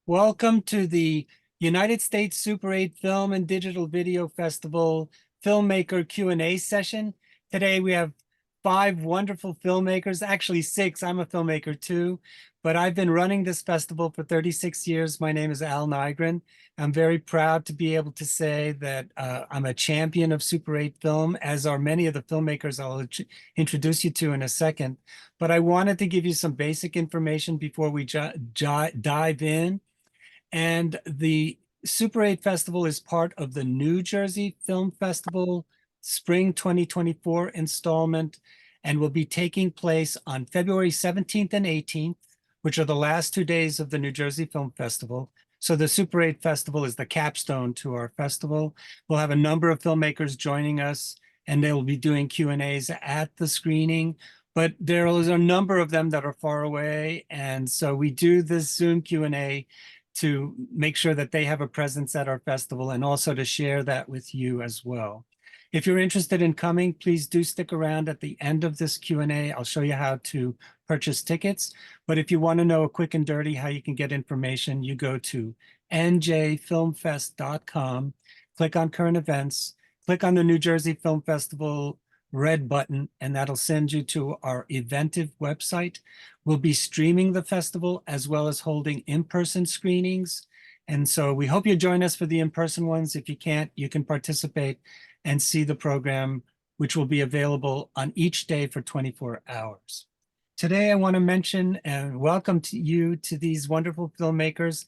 Welcome to the United States Super 8 Film and Digital Video Festival Filmmaker Q&A session. Today we have 5 wonderful filmmakers, actually 6. I'm a filmmaker too, but I've been running this festival for 36 years. My name is Al Nigrin. I'm very proud to be able to say that I'm a champion of Super 8 film, as are many of the filmmakers I'll introduce you to in a second. But I wanted to give you some basic information before we dive in. And the Super 8 Festival is part of the New Jersey Film Festival Spring 2024 installment and will be taking place on February 17th and 18th, which are the last 2 days of the New Jersey Film Festival. So the Super 8 Festival is the capstone to our festival. We'll have a number of filmmakers joining us, and they'll be doing Q&As at the screening. But there is a number of them that are far away, and so we do this Zoom Q&A to make sure that they have a presence at our festival and also to share that with you as well. If you're interested in coming, please do stick around at the end of this Q&A. I'll show you how to purchase tickets. But if you want to know a quick and dirty how you can get information, you go to njfilmfest.com, click on current events, click on the New Jersey Film Festival red button, and that'll send you to our Eventive website. We'll be streaming the festival as well as holding in-person screenings. And so we hope you join us for the in-person ones. If you can't, you can participate and see the program, which will be available on each day for 24 hours. Today, I want to mention and welcome to you to these wonderful filmmakers.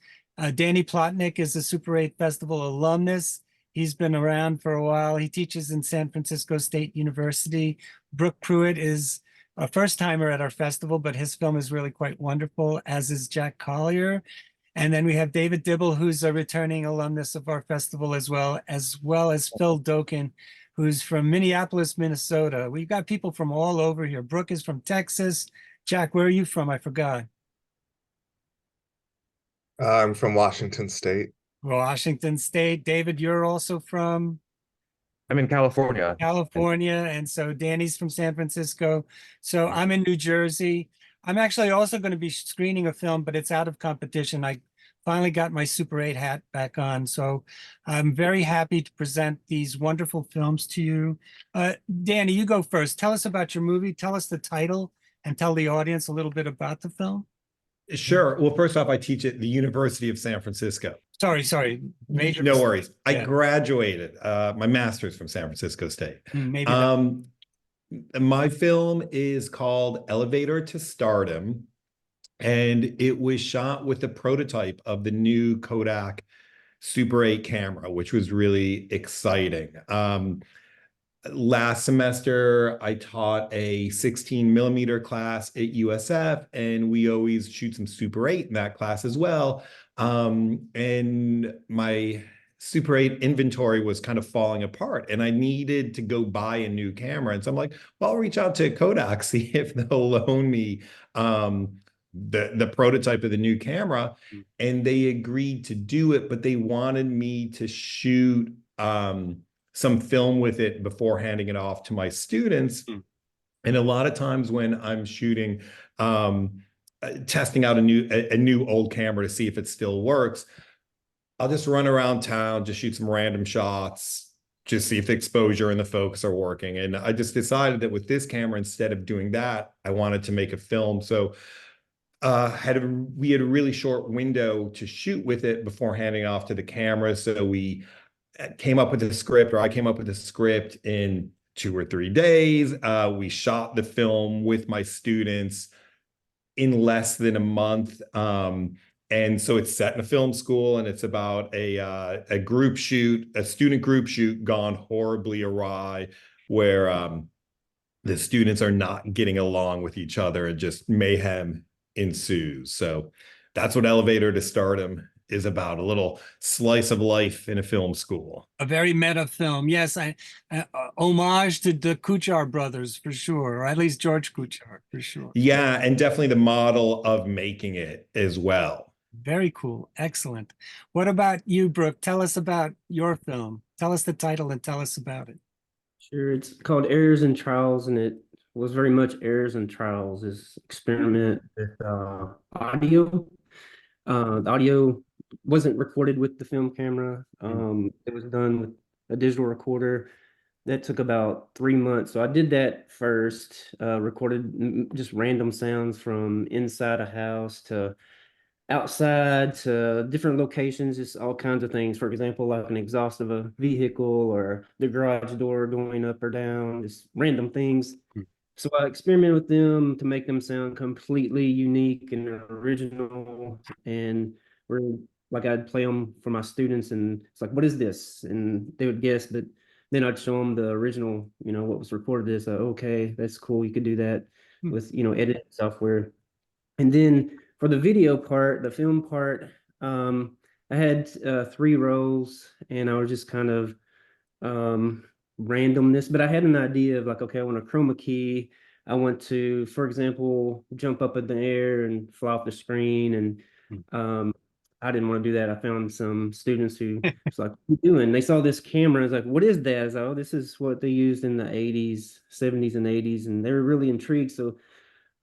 Danny Plotnick is a Super 8 Festival alumnus. He's been around for a while. He teaches in San Francisco State University. Brook Pruitt is a first-timer at our festival, but his film is really quite wonderful, as is Jack Collier. And then we have David Dibble, who's a returning alumnus of our festival, as well as Phil Docken, who's from Minneapolis, Minnesota. We've got people from all over here. Brook is from Texas. Jack, where are you from? I forgot. I'm from Washington State. Washington State. David, you're also from I'm in California. California, and so Danny's from San Francisco. So I'm in New Jersey. I'm actually also going to be screening a film, but it's out of competition. I finally got my Super 8 hat back on, so I'm very happy to present these wonderful films to you. Danny, you go first. Tell us about your movie. Tell us the title and tell the audience a little bit about the film. Sure. Well, first off, I teach at the University of San Francisco. Sorry. Major no worries. Yeah. I graduated my master's from San Francisco State. Maybe my film is called Elevator to Stardom, and it was shot with a prototype of the new Kodak Super 8 camera, which was really exciting. Last semester, I taught a 16mm class at USF, and we always shoot some Super 8 in that class as well. And my Super 8 inventory was kind of falling apart, and I needed to go buy a new camera. And so I'm like, well, I'll reach out to Kodak, see if they'll loan me the prototype of the new camera. And they agreed to do it, but they wanted me to shoot some film with it before handing it off to my students. And a lot of times when I'm shooting, testing out a new old camera to see if it still works, I'll just run around town, just shoot some random shots, just see if the exposure and the focus are working. And I just decided that with this camera, instead of doing that, I wanted to make a film. So we had a really short window to shoot with it before handing it off to the camera. So we came up with a script, or I came up with a script in 2 or 3 days. We shot the film with my students in less than a month. And so it's set in a film school, and it's about a group shoot, a student group shoot gone horribly awry, where the students are not getting along with each other and just mayhem ensues. So that's what Elevator to Stardom is about, a little slice of life in a film school. A very meta film. Yes, homage to the Kuchar brothers for sure, or at least George Kuchar for sure. Yeah, and definitely the model of making it as well. Very cool. Excellent. What about you, Brooke? Tell us about your film. Tell us the title and tell us about it. Sure. It's called Errors and Trials, and it was very much Errors and Trials, this experiment with audio. The audio wasn't recorded with the film camera. It was done with a digital recorder. That took about 3 months. So I did that first, recorded just random sounds from inside a house to outside to different locations, just all kinds of things. For example, like an exhaust of a vehicle or the garage door going up or down, just random things. So I experimented with them to make them sound completely unique and original. And we're like, I'd play them for my students, and it's like, what is this? And they would guess, but then I'd show them the original, what was recorded as, okay, that's cool. You could do that with, editing software. And then for the video part, the film part, I had 3 roles, and I was just kind of randomness, but I had an idea of like, okay, I want a chroma key. I want to, for example, jump up in the air and fly off the screen. And I didn't want to do that. I found some students who was like, what are you doing? They saw this camera. I was like, what is that? I was like, oh, this is what they used in the 80s, 70s and 80s. And they were really intrigued. So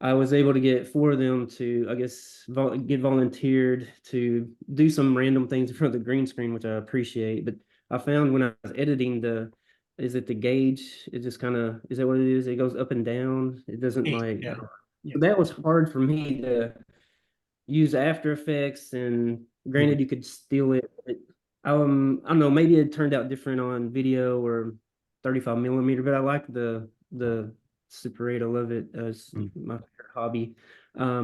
I was able to get 4 of them to, I guess, get volunteered to do some random things in front of the green screen, which I appreciate. But I found when I was editing is it the gauge? It just kind of, is that what it is? It goes up and down. It doesn't like, Yeah. Yeah. so that was hard for me to use After Effects, and granted you could steal it. But, I don't know, maybe it turned out different on video or 35 millimeter, but I like the Super 8. I love it as my favorite hobby,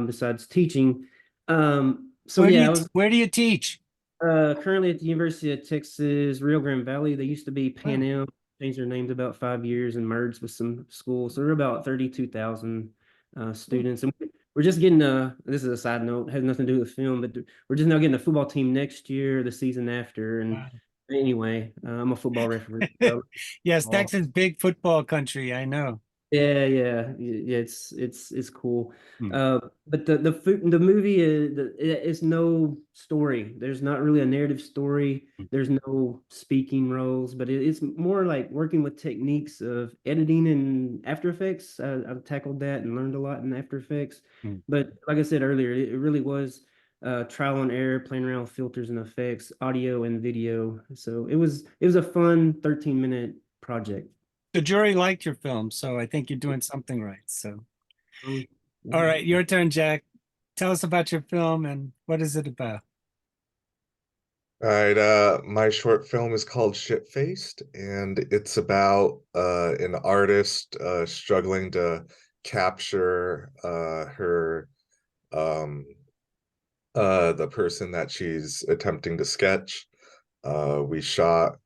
besides teaching. So Where do yeah, you I was where do you teach? currently at the University of Texas, Rio Grande Valley. They used to be Pan Am, changed their names about 5 years and merged with some schools. So we're about 32,000 students. And we're just getting this is a side note, has nothing to do with film, but we're just now getting a football team next year, the season after. And anyway, I'm a football referee. So, Yes, Texas big football country. I know. yeah, it's cool. Hmm. But the movie is no story. There's not really a narrative story. There's no speaking roles, but it's more like working with techniques of editing and After Effects. I've tackled that and learned a lot in After Effects. But like I said earlier, it really was trial and error, playing around with filters and effects, audio and video. So it was a fun 13-minute project. The jury liked your film, so I think you're doing something right. So, Um, all right, your turn, Jack. Tell us about your film and what is it about? All right, my short film is called Shitfaced, and it's about an artist struggling to capture her um the person that she's attempting to sketch. We shot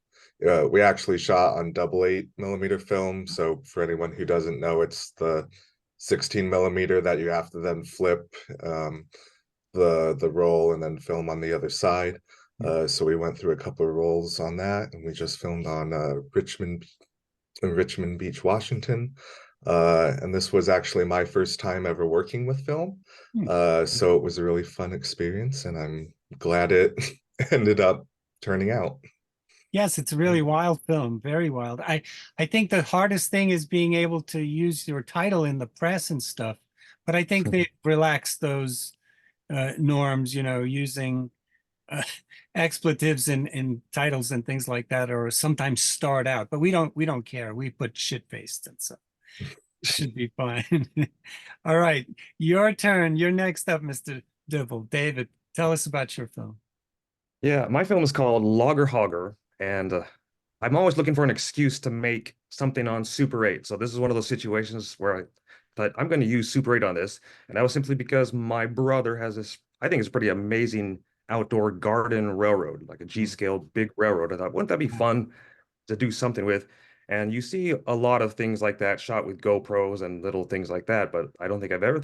we actually shot on double 8 millimeter film. So for anyone who doesn't know, it's the 16 millimeter that you have to then flip the roll and then film on the other side. So we went through a couple of rolls on that, and we just filmed on Richmond Beach, Washington. And this was actually my first time ever working with film. So it was a really fun experience, and I'm glad it ended up turning out. Yes, it's a really wild film, very wild. I think the hardest thing is being able to use your title in the press and stuff. But I think they relaxed those norms, using expletives in titles and things like that, or sometimes starred out. But we don't care. We put shit faced, and so it should be fine. All right, your turn. You're next up, Mr. Dibble. David, tell us about your film. Yeah, my film is called Hogger, and I'm always looking for an excuse to make something on Super 8. So this is one of those situations where I thought I'm going to use Super 8 on this, and that was simply because my brother has this, I think it's pretty amazing outdoor garden railroad, like a G-scale big railroad. I thought, wouldn't that be fun to do something with? And you see a lot of things like that shot with GoPros and little things like that, but I don't think I've ever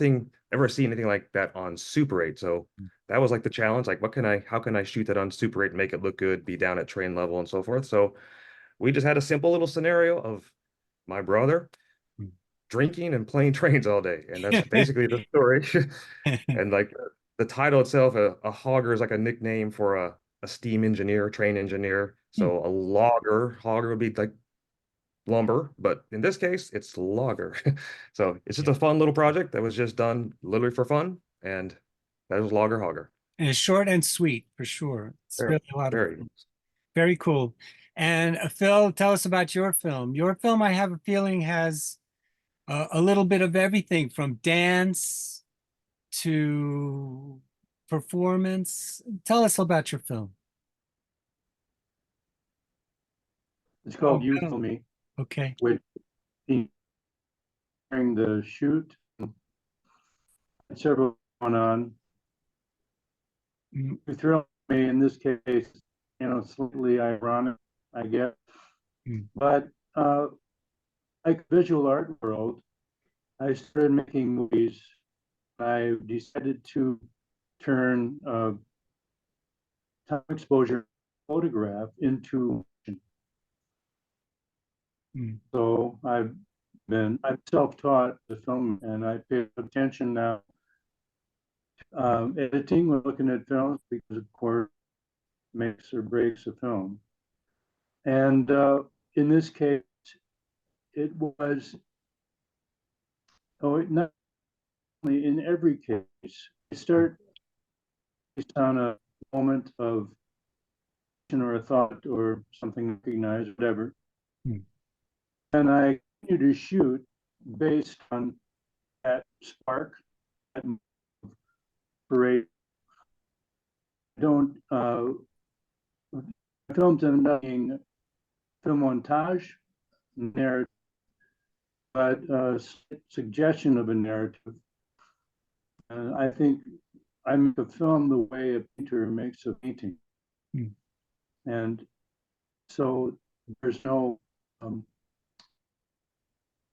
seen anything like that on Super 8. So that was like the challenge. Like, how can I shoot that on Super 8 and make it look good, be down at train level and so forth? So we just had a simple little scenario of my brother drinking and playing trains all day. And that's basically the story. And like the title itself, a hogger is like a nickname for a steam engineer, train engineer. So a hogger would be like lumber, but in this case, it's logger. So it's just a fun little project that was just done literally for fun, and that was Hogger. And it's short and sweet for sure. It's Very, really a lot of very. fun. Very cool. And Phil, tell us about your film. Your film, I have a feeling, has a little bit of everything from dance to performance. Tell us about your film. It's called Oh, You no. Kill Me, Okay. which during the shoot, several going on. Mm, You thrill me in this case, slightly ironic, I guess. mm. But like visual art world, I started making movies. I decided to turn time exposure photograph into. Mm. So I'm self-taught the film, and I pay attention now. Editing, we're looking at films because, of course, makes or breaks a film. And in this case, it was, not only in every case, you start based on a moment of or a thought or something recognized, whatever. Hmm. And I continue to shoot based on that spark, that parade. I don't, films end up being film montage, narrative, but suggestion of a narrative. I think I make a film the way a painter makes a painting. Hmm. And so there's no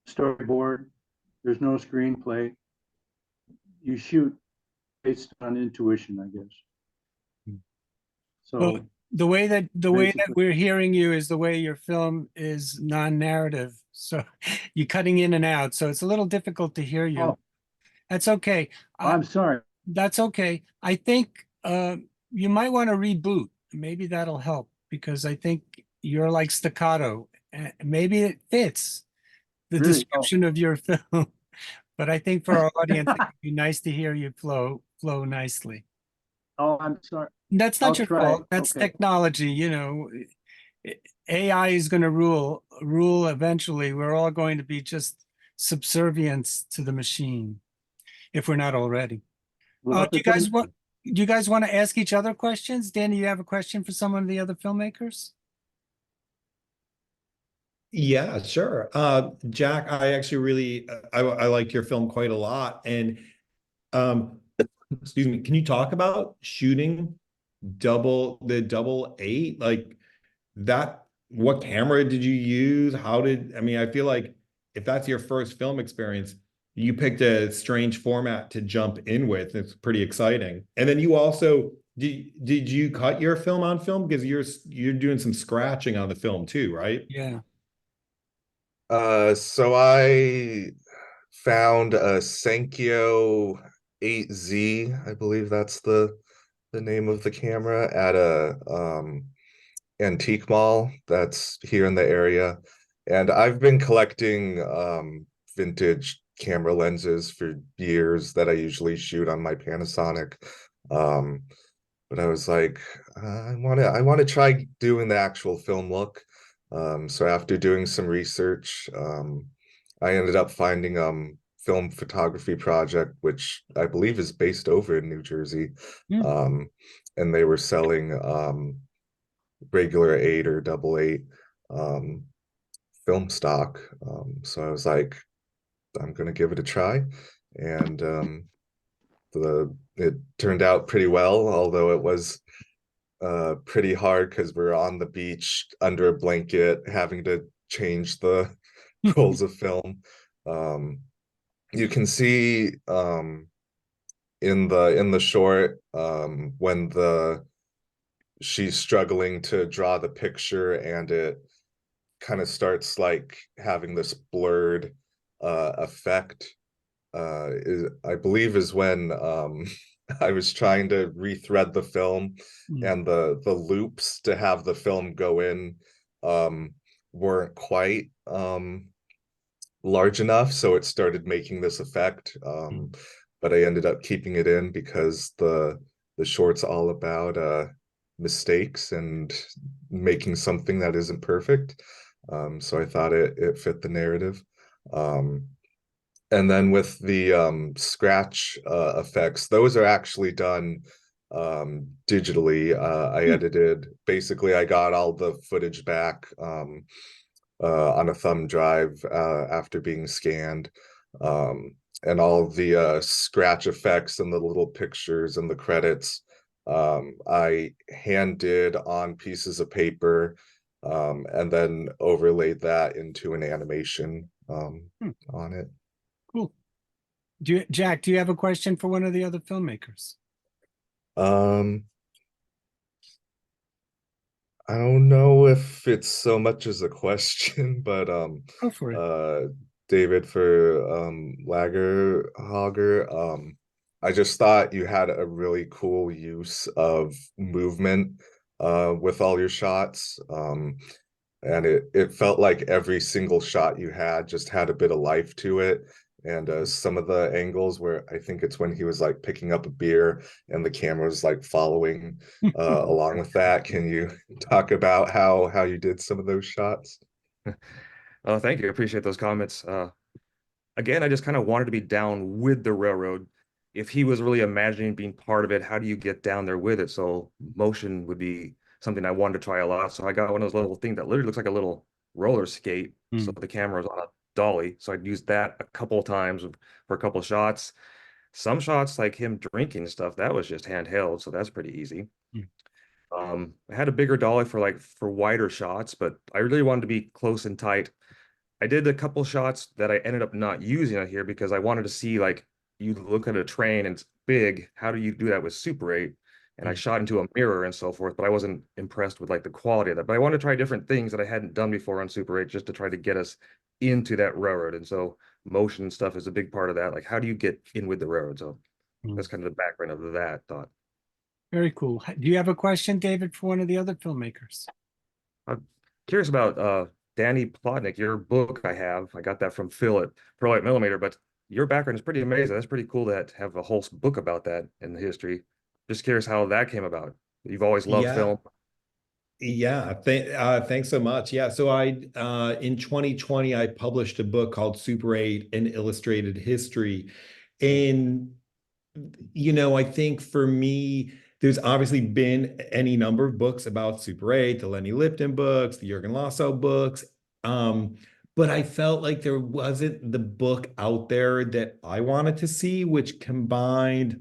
storyboard, there's no screenplay. You shoot based on intuition, I guess. Hmm. So Well, the way that basically, we're hearing you is the way your film is non-narrative. So you're cutting in and out. So it's a little difficult to hear you. oh, That's okay. I'm sorry. That's okay. I think you might want to reboot. Maybe that'll help because I think you're like staccato. Maybe it fits the Really? Oh, description of your film. But I think for our audience, it would be nice to hear you flow nicely. oh, I'm sorry. That's not I'll your try. fault. That's Okay. technology, AI is going to rule eventually. We're all going to be just subservience to the machine if we're not already. Well, Do you guys want to ask each other questions? Danny, you have a question for some of the other filmmakers? Yeah, sure. Jack, I actually really I like your film quite a lot. And excuse me, can you talk about shooting the double eight? Like that, what camera did you use? I mean, I feel like if that's your first film experience, you picked a strange format to jump in with. It's pretty exciting. And then you also did you cut your film on film? Because you're doing some scratching on the film too, right? Yeah. So I found a Senkyo 8Z, I believe that's the name of the camera, at a antique mall that's here in the area. And I've been collecting vintage camera lenses for years that I usually shoot on my Panasonic. But I was like, I want to try doing the actual film look. So after doing some research, I ended up finding Film Photography Project, which I believe is based over in New Jersey. Hmm. And they were selling regular 8 or double 8 film stock. So I was like, I'm gonna give it a try. And it turned out pretty well, although it was pretty hard because we're on the beach under a blanket having to change the rolls of film. You can see in the short when she's struggling to draw the picture and it kind of starts like having this blurred effect. I believe is when I was trying to rethread the film and the loops to have the film go in weren't quite large enough, so it started making this effect. But I ended up keeping it in because the short's all about mistakes and making something that isn't perfect. So I thought it fit the narrative. And then with the scratch effects, those are actually done digitally. I edited, basically I got all the footage back on a thumb drive after being scanned. And all the scratch effects and the little pictures and the credits, I hand did on pieces of paper, and then overlaid that into an animation on it. Cool. Jack, do you have a question for one of the other filmmakers? I don't know if it's so much as a question, but Go for it. David, for Hogger, I just thought you had a really cool use of movement with all your shots. And it felt like every single shot you had just had a bit of life to it. And some of the angles where I think it's when he was like picking up a beer and the camera was like following along with that. Can you talk about how you did some of those shots? Oh, thank you. I appreciate those comments. Again, I just kind of wanted to be down with the railroad. If he was really imagining being part of it, how do you get down there with it? So motion would be something I wanted to try a lot. So I got one of those little things that literally looks like a little roller skate. So the camera is on a dolly. So I'd used that a couple of times for a couple of shots. Some shots like him drinking stuff, that was just handheld. So that's pretty easy. I had a bigger dolly for wider shots, but I really wanted to be close and tight. I did a couple shots that I ended up not using out here because I wanted to see, like, you look at a train and it's big. How do you do that with Super 8? And I shot into a mirror and so forth, but I wasn't impressed with like the quality of that. But I wanted to try different things that I hadn't done before on Super 8 just to try to get us into that railroad. And so motion and stuff is a big part of that. Like, how do you get in with the railroad? So that's kind of the background of that thought. Very cool. Do you have a question, David, for one of the other filmmakers? I'm curious about Danny Plotnick, your book I got that from Phil at Pruitt Millimeter, but your background is pretty amazing. That's pretty cool to have a whole book about that in the history. Just curious how that came about. You've always loved film. Yeah, thanks so much. Yeah, so I in 2020 I published a book called Super 8: An Illustrated History. And I think for me, there's obviously been any number of books about Super 8, the Lenny Lipton books, the Jürgen Lossow books. But I felt like there wasn't the book out there that I wanted to see, which combined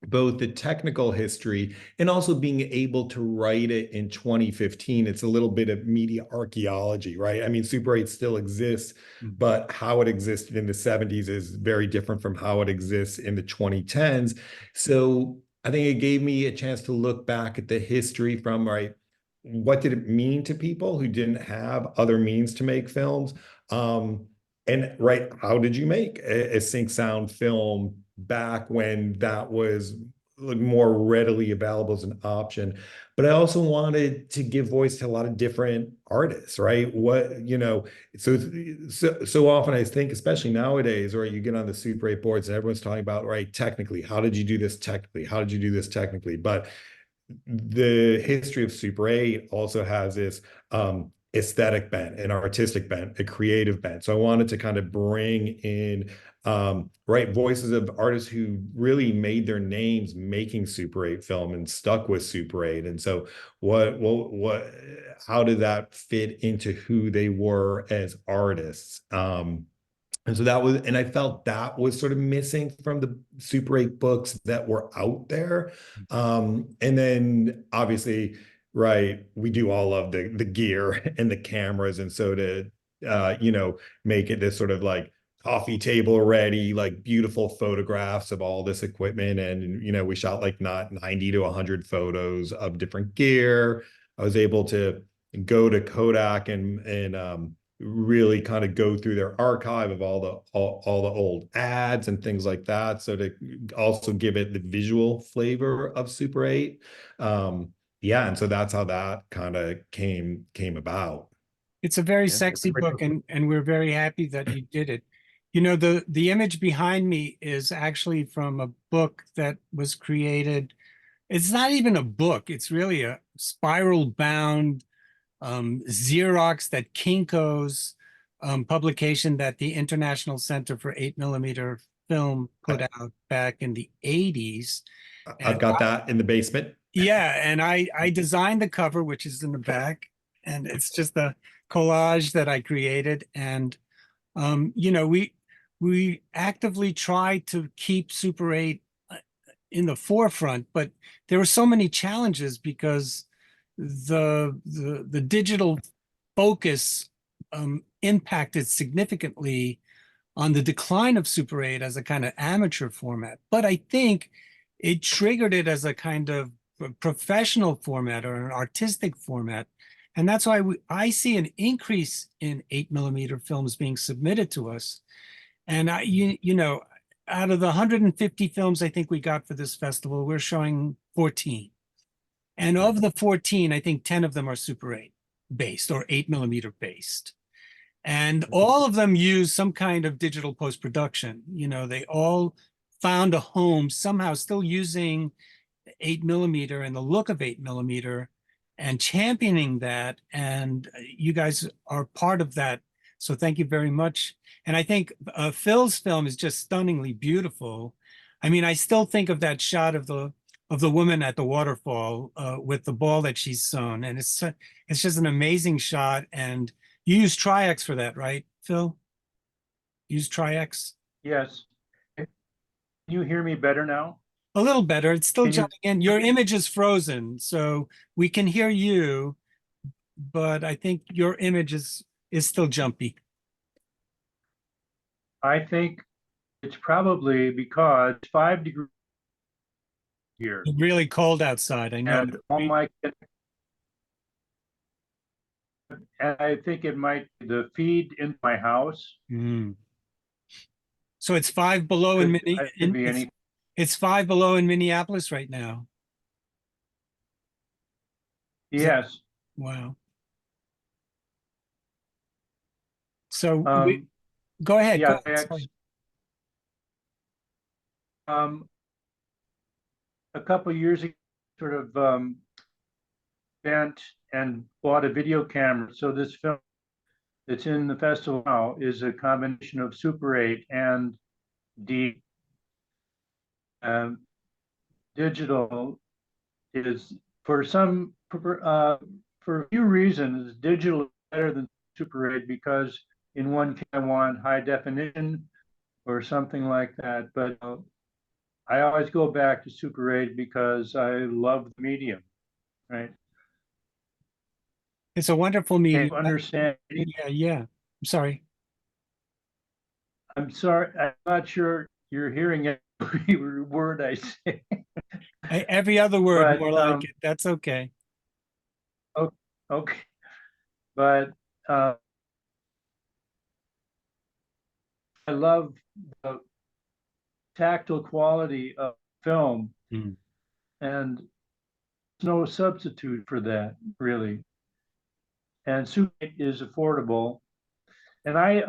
both the technical history and also being able to write it in 2015. It's a little bit of media archaeology, right? I mean, Super 8 still exists, but how it existed in the 70s is very different from how it exists in the 2010s. So I think it gave me a chance to look back at the history from, right, what did it mean to people who didn't have other means to make films? And right, how did you make a sync sound film back when that was more readily available as an option? But I also wanted to give voice to a lot of different artists, right? So often I think, especially nowadays, or you get on the Super 8 boards and everyone's talking about, right, technically, how did you do this technically? How did you do this technically? But the history of Super 8 also has this aesthetic bent, an artistic bent, a creative bent. So I wanted to kind of bring in voices of artists who really made their names making Super 8 film and stuck with Super 8. And so how did that fit into who they were as artists? And so I felt that was sort of missing from the Super 8 books that were out there. And then obviously, right, we do all love the gear and the cameras. And so to, make it this sort of like coffee table ready, like beautiful photographs of all this equipment. And, we shot like not 90 to 100 photos of different gear. I was able to go to Kodak and really kind of go through their archive of all the old ads and things like that. So to also give it the visual flavor of Super 8. And so that's how that kind of came about. It's a very sexy book, and we're very happy that you did it. The image behind me is actually from a book that was created it's not even a book. It's really a spiral bound Xerox that Kinko's publication that the International Center for 8mm Film put out back in the 80s. I've got that in the basement. Yeah, and I designed the cover, which is in the back, and it's just a collage that I created. And you know, we actively try to keep Super 8 in the forefront, but there were so many challenges because the digital focus impacted significantly on the decline of Super 8 as a kind of amateur format. But I think it triggered it as a kind of professional format or an artistic format. And that's why I see an increase in 8mm films being submitted to us. And you know, out of the 150 films I think we got for this festival, we're showing 14. And of the 14, I think 10 of them are Super 8 based or 8mm based. And all of them use some kind of digital post-production. You know, they all found a home somehow still using 8mm and the look of 8mm and championing that. And you guys are part of that. So thank you very much. And I think Phil's film is just stunningly beautiful. I mean, I still think of that shot of the woman at the waterfall with the ball that she's sewn, and it's just an amazing shot. And you use Tri-X for that, right, Phil? Use Tri-X? Yes. Can you hear me better now? A little better. It's still Can you- jumping in. Your image is frozen, so we can hear you, but I think your image is still jumpy. I think it's probably because it's 5 degrees here. It's really cold outside, I know. And all my, and I think it might be the feed in my house. Mm. So it's 5 below in Could be any. it's 5 below in Minneapolis right now. Yes. Wow. So go ahead. Yeah. Go ahead, sorry. A couple of years ago, sort of bent and bought a video camera. So this film that's in the festival now is a combination of Super 8 and D. Digital is for a few reasons, digital is better than Super 8 because in one case I want high definition or something like that. But I always go back to Super 8 because I love the medium, right? It's a wonderful medium. Understand? Yeah. I'm sorry. I'm sorry. I'm not sure you're hearing every word I say. Every other word, But, more like it. That's okay. Okay, but I love the tactile quality of film, Mm. and there's no substitute for that, really. And Super 8 is affordable. And I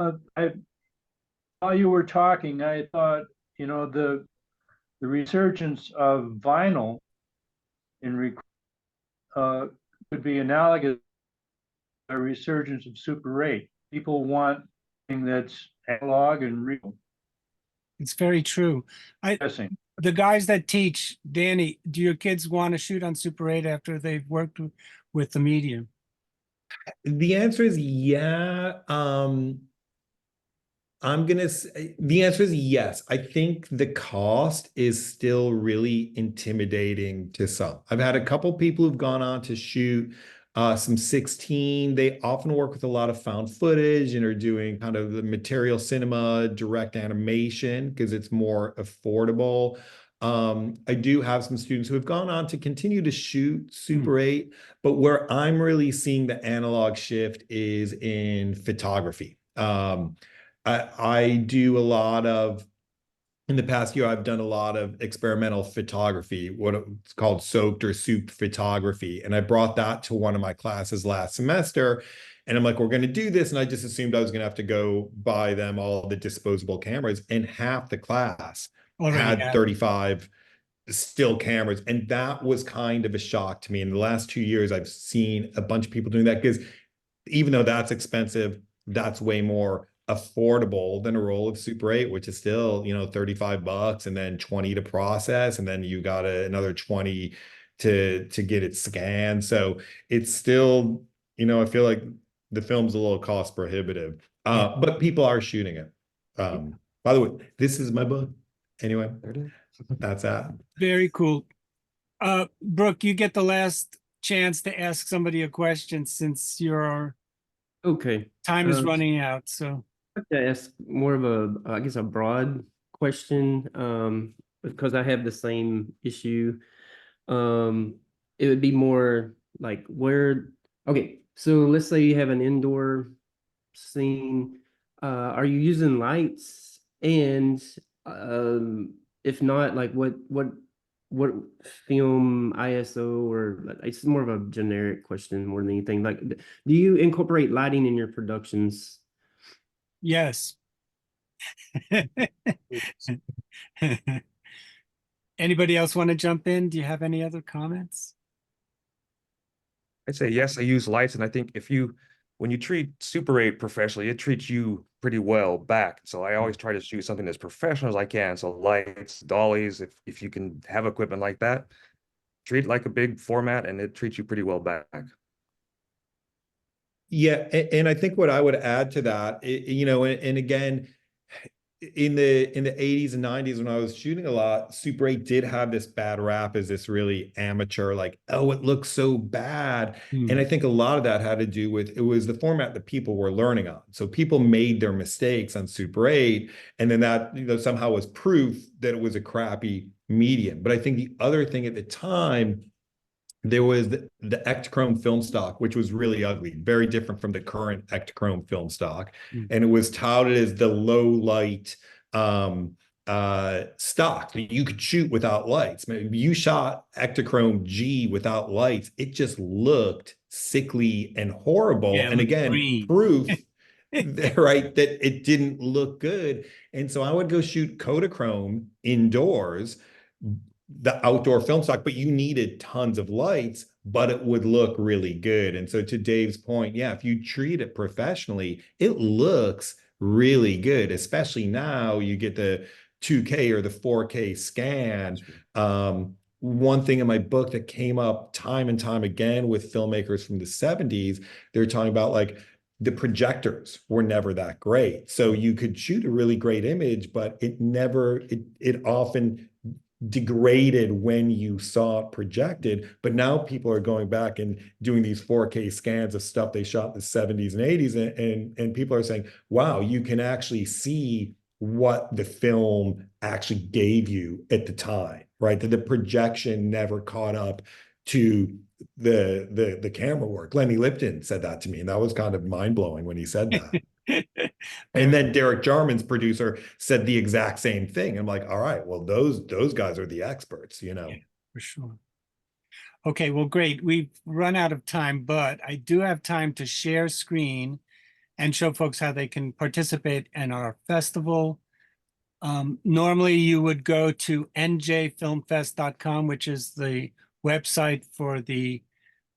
while you were talking, I thought, you know, the resurgence of vinyl in could be analogous to a resurgence of Super 8. People want something that's analog and real. It's very true. Guessing. The guys that teach, Danny, do your kids want to shoot on Super 8 after they've worked with the medium? The answer is yeah. The answer is yes. I think the cost is still really intimidating to some. I've had a couple people who've gone on to shoot some 16. They often work with a lot of found footage and are doing kind of the material cinema, direct animation, because it's more affordable. I do have some students who have gone on to continue to shoot Super 8, but where I'm really seeing the analog shift is in photography. I do a lot of, in the past year, I've done a lot of experimental photography, what it's called soaked or souped photography. And I brought that to one of my classes last semester. And I'm like, we're going to do this. And I just assumed I was going to have to go buy them all the disposable cameras. And half the class had 35 still cameras. And that was kind of a shock to me. In the last 2 years, I've seen a bunch of people doing that, because even though that's expensive, that's way more affordable than a roll of Super 8, which is still, you know, $35 and then 20 to process, and then you got another 20 to get it scanned. So it's still, you know, I feel like the film's a little cost prohibitive, but people are shooting it. By the way, this is my book. Anyway, There it is. that's that. Very cool. Brooke, you get the last chance to ask somebody a question since your Okay. time is running out. So I'd like to ask more of a, I guess, a broad question, because I have the same issue. It would be more like okay, so let's say you have an indoor scene. Are you using lights? And if not, like what film ISO, or it's more of a generic question more than anything. Like, do you incorporate lighting in your productions? yes. Anybody else want to jump in? Do you have any other comments? I'd say yes, I use lights, and I think when you treat Super 8 professionally, it treats you pretty well back. So I always try to shoot something as professional as I can. So lights, dollies, if you can have equipment like that, treat it like a big format, and it treats you pretty well back. Yeah, and I think what I would add to that, you know, and again, in the 80s and 90s, when I was shooting a lot, Super 8 did have this bad rap as this really amateur, like, oh, it looks so bad. And I think a lot of that had to do with, it was the format that people were learning on. So people made their mistakes on Super 8, and then that, you know, somehow was proof that it was a crappy medium. But I think the other thing at the time, there was the Ektachrome film stock, which was really ugly, very different from the current Ektachrome film stock. And it was touted as the low light stock that you could shoot without lights. Maybe you shot Ektachrome G without lights, it just looked sickly and horrible. Yeah, and again, green. proof right, that it didn't look good. And so I would go shoot Kodachrome indoors, the outdoor film stock, but you needed tons of lights, but it would look really good. And so to Dave's point, yeah, if you treat it professionally, it looks really good, especially now you get the 2K or the 4K scan. One thing in my book that came up time and time again with filmmakers from the 70s, they're talking about like the projectors were never that great. So you could shoot a really great image, but it often degraded when you saw it projected. But now people are going back and doing these 4K scans of stuff they shot in the 70s and 80s, and people are saying, wow, you can actually see what the film actually gave you at the time, right? That the projection never caught up to the camera work. Lenny Lipton said that to me, and that was kind of mind-blowing when he said that. And then Derek Jarman's producer said the exact same thing. I'm like, all right, well, those guys are the experts, you know. Yeah, for sure. Okay, well, great. We've run out of time, but I do have time to share screen and show folks how they can participate in our festival. Normally you would go to njfilmfest.com, which is the website for the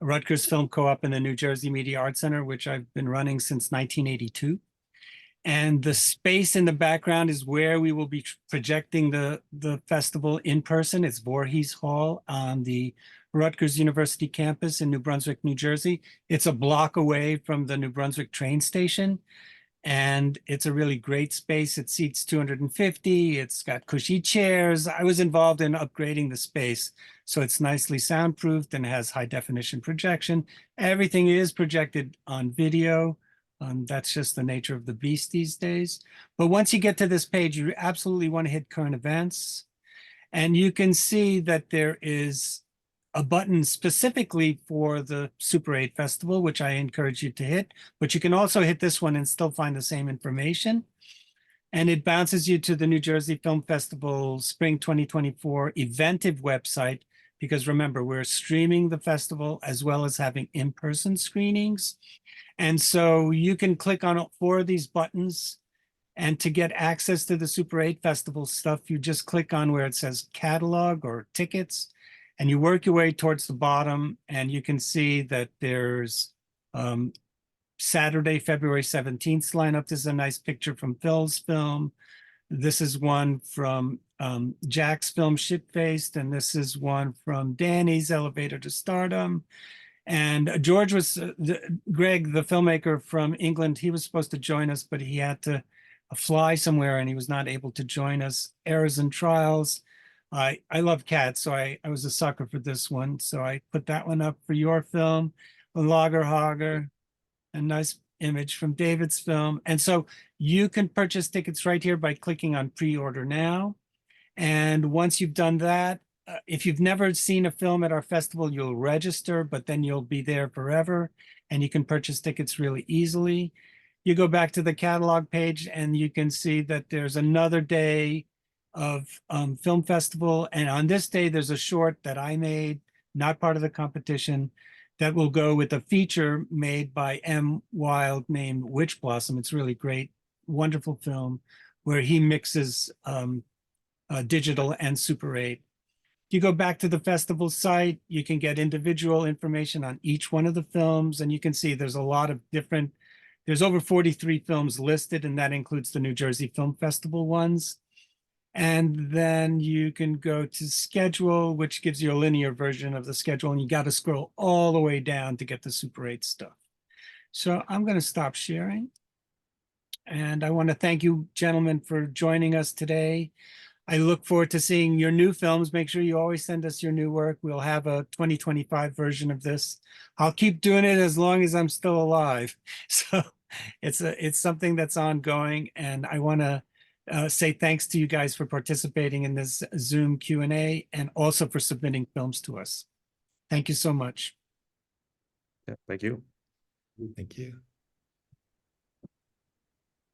Rutgers Film Co-op and the New Jersey Media Arts Center, which I've been running since 1982. And the space in the background is where we will be projecting the festival in person. It's Voorhees Hall on the Rutgers University campus in New Brunswick, New Jersey. It's a block away from the New Brunswick train station. And it's a really great space. It seats 250. It's got cushy chairs. I was involved in upgrading the space, so it's nicely soundproofed and has high definition projection. Everything is projected on video. That's just the nature of the beast these days. But once you get to this page, you absolutely want to hit current events. And you can see that there is a button specifically for the Super 8 Festival, which I encourage you to hit, but you can also hit this one and still find the same information. And it bounces you to the New Jersey Film Festival Spring 2024 Eventive website, because remember, we're streaming the festival as well as having in-person screenings. And so you can click on 4 of these buttons And to get access to the Super 8 Festival stuff, you just click on where it says catalog or tickets, and you work your way towards the bottom, and you can see that there's Saturday, February 17th lineup. This is a nice picture from Phil's film. This is one from Jack's film Shitfaced, and this is one from Danny's Elevator to Stardom. And George was, Greg, the filmmaker from England, he was supposed to join us, but he had to fly somewhere and he was not able to join us. Errors and Trials. I love cats, so I was a sucker for this one. So I put that one up for your film. Hogger, a nice image from David's film. And so you can purchase tickets right here by clicking on pre-order now. And once you've done that, if you've never seen a film at our festival, you'll register, but then you'll be there forever and you can purchase tickets really easily. You go back to the catalog page and you can see that there's another day of film festival. And on this day, there's a short that I made, not part of the competition, that will go with a feature made by M. Wild named Witch Blossom. It's really great, wonderful film where he mixes digital and Super 8. You go back to the festival site, you can get individual information on each one of the films, and you can see there's a lot of different, there's over 43 films listed, and that includes the New Jersey Film Festival ones. And then you can go to schedule, which gives you a linear version of the schedule, and you got to scroll all the way down to get the Super 8 stuff. So I'm going to stop sharing. And I want to thank you, gentlemen, for joining us today. I look forward to seeing your new films. Make sure you always send us your new work. We'll have a 2025 version of this. I'll keep doing it as long as I'm still alive. So it's something that's ongoing. And I want to say thanks to you guys for participating in this Zoom Q&A and also for submitting films to us. Thank you so much. Yeah, thank you. Thank you.